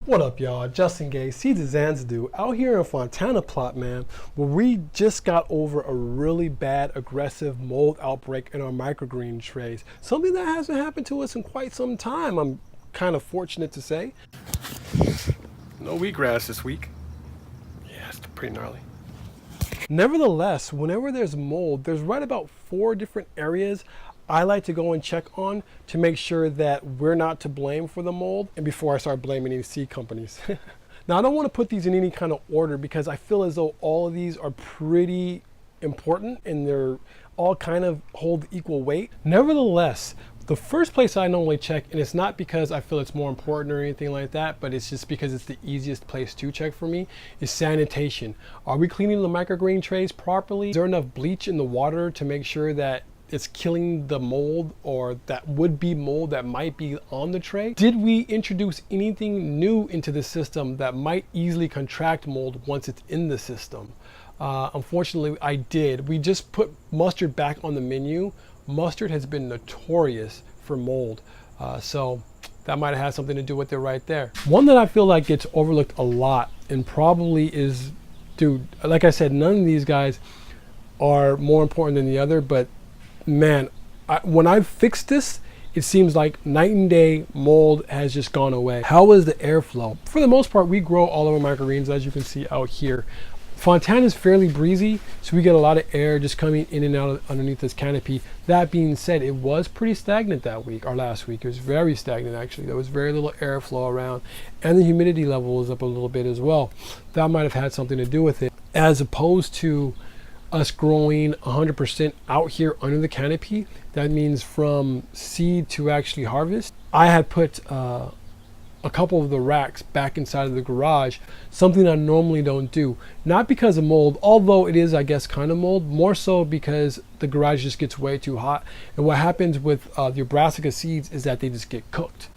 What up, y'all? Justin Gay, Seeds of Zanzidu, out here in Fontana plot, man, where we just got over a really bad, aggressive mold outbreak in our microgreen trays. Something that hasn't happened to us in quite some time, I'm kind of fortunate to say. No wheatgrass this week. Yeah, it's pretty gnarly. Nevertheless, whenever there's mold, there's right about 4 different areas I like to go and check on to make sure that we're not to blame for the mold, and before I start blaming any seed companies. Now, I don't want to put these in any kind of order because I feel as though all of these are pretty important and they're all kind of hold equal weight. Nevertheless, the first place I normally check, and it's not because I feel it's more important or anything like that, but it's just because it's the easiest place to check for me, is sanitation. Are we cleaning the microgreen trays properly? Is there enough bleach in the water to make sure that it's killing the mold or that would be mold that might be on the tray? Did we introduce anything new into the system that might easily contract mold once it's in the system? Unfortunately, I did. We just put mustard back on the menu. Mustard has been notorious for mold. So that might have had something to do with it right there. One that I feel like gets overlooked a lot and probably is, dude, like I said, none of these guys are more important than the other, but man, when I fixed this, it seems like night and day mold has just gone away. How is the airflow? For the most part, we grow all of our microgreens, as you can see out here. Fontana is fairly breezy, so we get a lot of air just coming in and out underneath this canopy. That being said, it was pretty stagnant that week, or last week. It was very stagnant, actually. There was very little airflow around, and the humidity level was up a little bit as well. That might have had something to do with it, as opposed to us growing 100% out here under the canopy. That means from seed to actually harvest. I had put a couple of the racks back inside of the garage, something I normally don't do. Not because of mold, although it is, I guess, kind of mold, more so because the garage just gets way too hot. And what happens with your brassica seeds is that they just get cooked.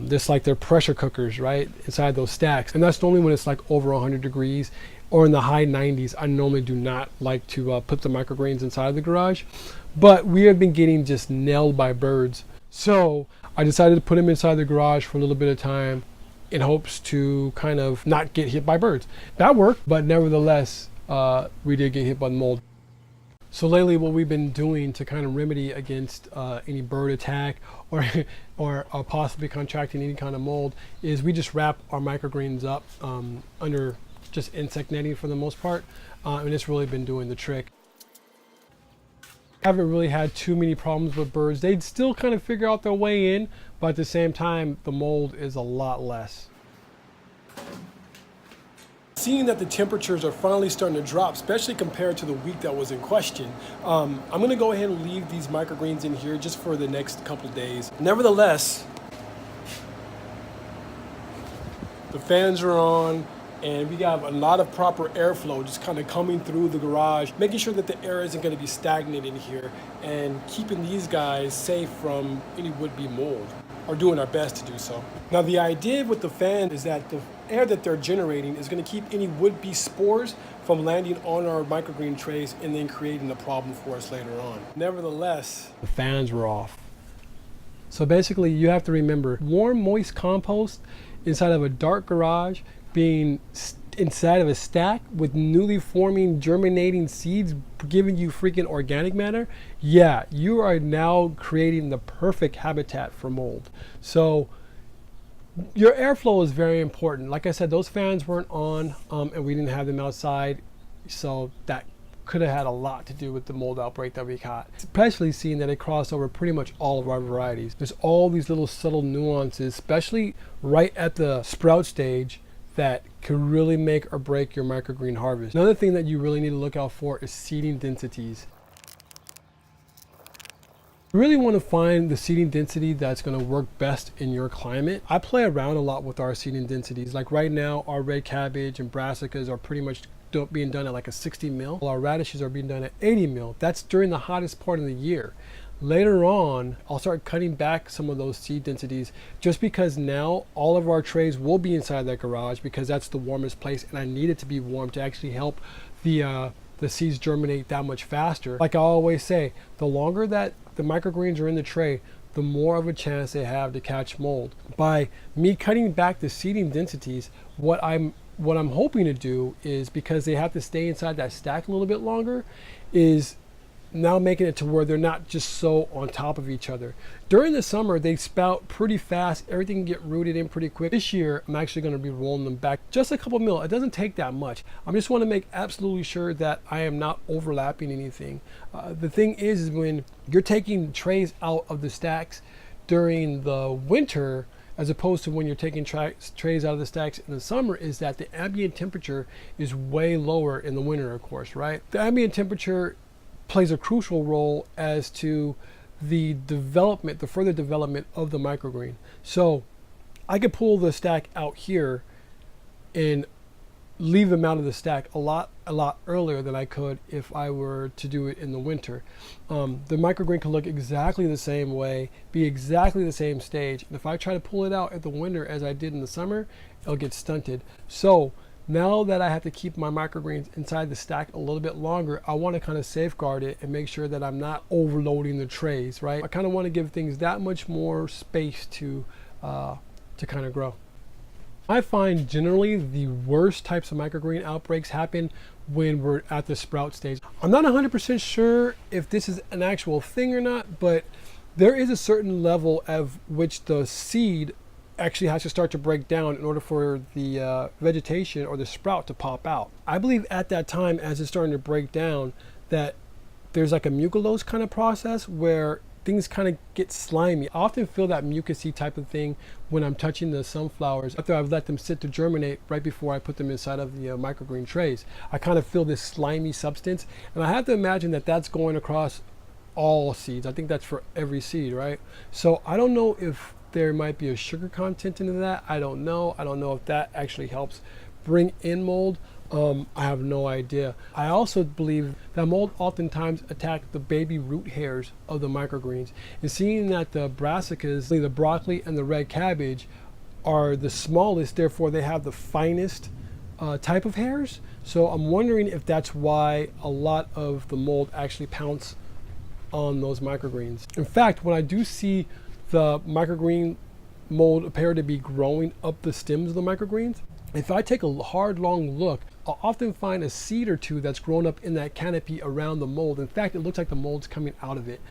Just like they're pressure cookers, right, inside those stacks. And that's normally when it's like over 100 degrees or in the high 90s. I normally do not like to put the microgreens inside of the garage, but we have been getting just nailed by birds. So I decided to put them inside the garage for a little bit of time in hopes to kind of not get hit by birds. That worked, but nevertheless, we did get hit by the mold. So lately what we've been doing to kind of remedy against any bird attack or possibly contracting any kind of mold is we just wrap our microgreens up under just insect netting for the most part, and it's really been doing the trick. Haven't really had too many problems with birds. They'd still kind of figure out their way in, but at the same time, the mold is a lot less. Seeing that the temperatures are finally starting to drop, especially compared to the week that was in question, I'm gonna go ahead and leave these microgreens in here just for the next couple days. Nevertheless, the fans are on, and we got a lot of proper airflow just kind of coming through the garage, making sure that the air isn't going to be stagnant in here and keeping these guys safe from any would-be mold, or doing our best to do so. Now, the idea with the fan is that the air that they're generating is going to keep any would-be spores from landing on our microgreen trays and then creating a problem for us later on. Nevertheless, the fans were off. So basically, you have to remember, warm, moist compost inside of a dark garage being inside of a stack with newly forming germinating seeds giving you freaking organic matter, yeah, you are now creating the perfect habitat for mold. So your airflow is very important. Like I said, those fans weren't on and we didn't have them outside, so that could have had a lot to do with the mold outbreak that we got, especially seeing that it crossed over pretty much all of our varieties. There's all these little subtle nuances, especially right at the sprout stage, that could really make or break your microgreen harvest. Another thing that you really need to look out for is seeding densities. You really want to find the seeding density that's going to work best in your climate. I play around a lot with our seeding densities. Like right now, our red cabbage and brassicas are pretty much being done at like a 60 mil, while our radishes are being done at 80 mil. That's during the hottest part of the year. Later on, I'll start cutting back some of those seed densities just because now all of our trays will be inside that garage because that's the warmest place, and I need it to be warm to actually help the seeds germinate that much faster. Like I always say, the longer that the microgreens are in the tray, the more of a chance they have to catch mold. By me cutting back the seeding densities, what I'm hoping to do is, because they have to stay inside that stack a little bit longer, is now making it to where they're not just so on top of each other. During the summer, they spout pretty fast. Everything can get rooted in pretty quick. This year, I'm actually going to be rolling them back just a couple mil. It doesn't take that much. I just want to make absolutely sure that I am not overlapping anything. The thing is when you're taking trays out of the stacks during the winter, as opposed to when you're taking trays out of the stacks in the summer, is that the ambient temperature is way lower in the winter, of course, right? The ambient temperature plays a crucial role as to the development, the further development of the microgreen. So I could pull the stack out here and leave them out of the stack a lot earlier than I could if I were to do it in the winter. The microgreen can look exactly the same way, be exactly the same stage. And if I try to pull it out at the winter as I did in the summer, it'll get stunted. So now that I have to keep my microgreens inside the stack a little bit longer, I want to kind of safeguard it and make sure that I'm not overloading the trays, right? I kind of want to give things that much more space to kind of grow. I find generally the worst types of microgreen outbreaks happen when we're at the sprout stage. I'm not 100% sure if this is an actual thing or not, but there is a certain level at which the seed actually has to start to break down in order for the vegetation or the sprout to pop out. I believe at that time, as it's starting to break down, that there's like a mucilose kind of process where things kind of get slimy. I often feel that mucusy type of thing when I'm touching the sunflowers after I've let them sit to germinate right before I put them inside of the microgreen trays. I kind of feel this slimy substance, and I have to imagine that that's going across all seeds. I think that's for every seed, right? So I don't know if there might be a sugar content into that. I don't know if that actually helps bring in mold. I have no idea. I also believe that mold oftentimes attack the baby root hairs of the microgreens. And seeing that the brassicas, the broccoli and the red cabbage, are the smallest, therefore they have the finest type of hairs. So I'm wondering if that's why a lot of the mold actually pounce on those microgreens. In fact, when I do see the microgreen mold appear to be growing up the stems of the microgreens, if I take a hard, long look, I'll often find a seed or two that's grown up in that canopy around the mold. In fact, it looks like the mold's coming out of it.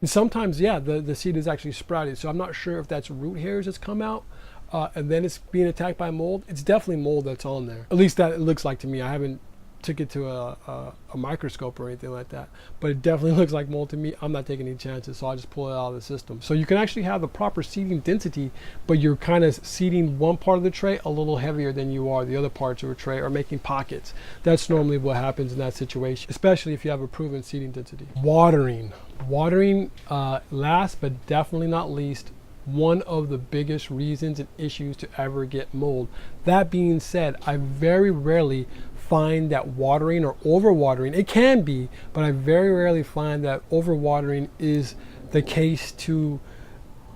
And sometimes, yeah, the seed is actually sprouted. So I'm not sure if that's root hairs that's come out and then it's being attacked by mold. It's definitely mold that's on there. At least that it looks like to me. I haven't took it to a microscope or anything like that, but it definitely looks like mold to me. I'm not taking any chances, so I'll just pull it out of the system. So you can actually have the proper seeding density, but you're kind of seeding one part of the tray a little heavier than you are the other parts of a tray, or making pockets. That's normally what happens in that situation, especially if you have a proven seeding density. Watering, last but definitely not least, one of the biggest reasons and issues to ever get mold. That being said, I very rarely find that watering or overwatering, it can be, but I very rarely find that overwatering is the case to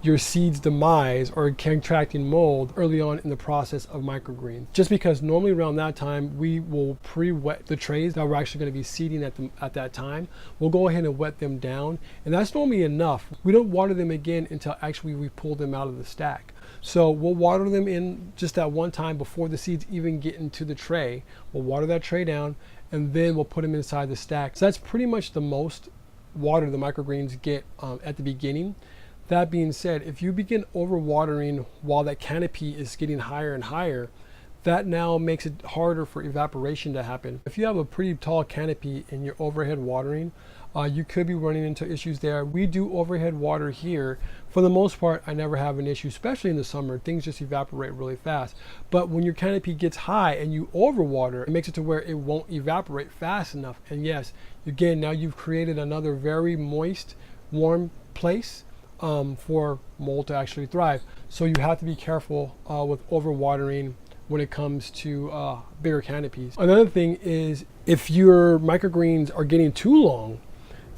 your seed's demise or contracting mold early on in the process of microgreens. Just because normally around that time we will pre-wet the trays that we're actually going to be seeding at that time. We'll go ahead and wet them down, and that's normally enough. We don't water them again until actually we pull them out of the stack. So we'll water them in just that one time before the seeds even get into the tray. We'll water that tray down, and then we'll put them inside the stack. So that's pretty much the most water the microgreens get at the beginning. That being said, if you begin overwatering while that canopy is getting higher and higher, that now makes it harder for evaporation to happen. If you have a pretty tall canopy and you're overhead watering, you could be running into issues there. We do overhead water here. For the most part, I never have an issue, especially in the summer. Things just evaporate really fast. But when your canopy gets high and you overwater, it makes it to where it won't evaporate fast enough. And yes, again, now you've created another very moist, warm place for mold to actually thrive. So you have to be careful with overwatering when it comes to bigger canopies. Another thing is, if your microgreens are getting too long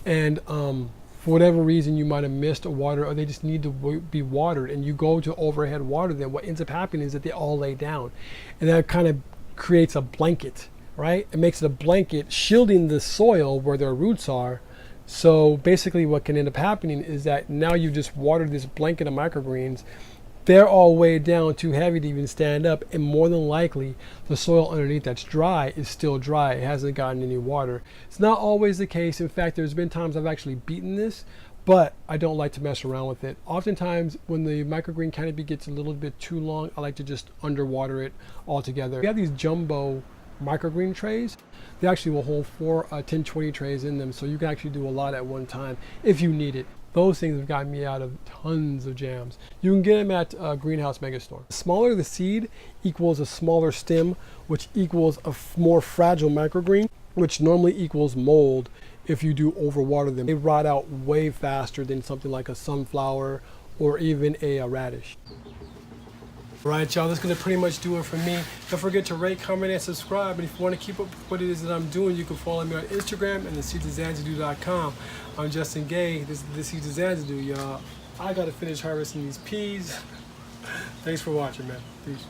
and for whatever reason you might have missed a water, or they just need to be watered, and you go to overhead water them, what ends up happening is that they all lay down, and that kind of creates a blanket, right? It makes it a blanket shielding the soil where their roots are, So basically what can end up happening is that now you just watered this blanket of microgreens. They're all weighed down, too heavy to even stand up, and more than likely the soil underneath that's dry is still dry. It hasn't gotten any water. It's not always the case. In fact, there's been times I've actually beaten this, but I don't like to mess around with it. Oftentimes when the microgreen canopy gets a little bit too long, I like to just underwater it altogether. We have these jumbo microgreen trays. They actually will hold 4 10, 20 trays in them, so you can actually do a lot at one time if you need it. Those things have gotten me out of tons of jams. You can get them at Greenhouse Megastore. The smaller the seed equals a smaller stem, which equals a more fragile microgreen, which normally equals mold if you do overwater them. They rot out way faster than something like a sunflower or even a radish. All right, y'all, that's gonna pretty much do it for me. Don't forget to rate, comment, and subscribe. And if you want to keep up with what it is that I'm doing, you can follow me on Instagram and theseedsofxanadu.com. I'm Justin Gay. This is The Seeds of Xanadu, y'all. I gotta finish harvesting these peas. Thanks for watching, man. Peace.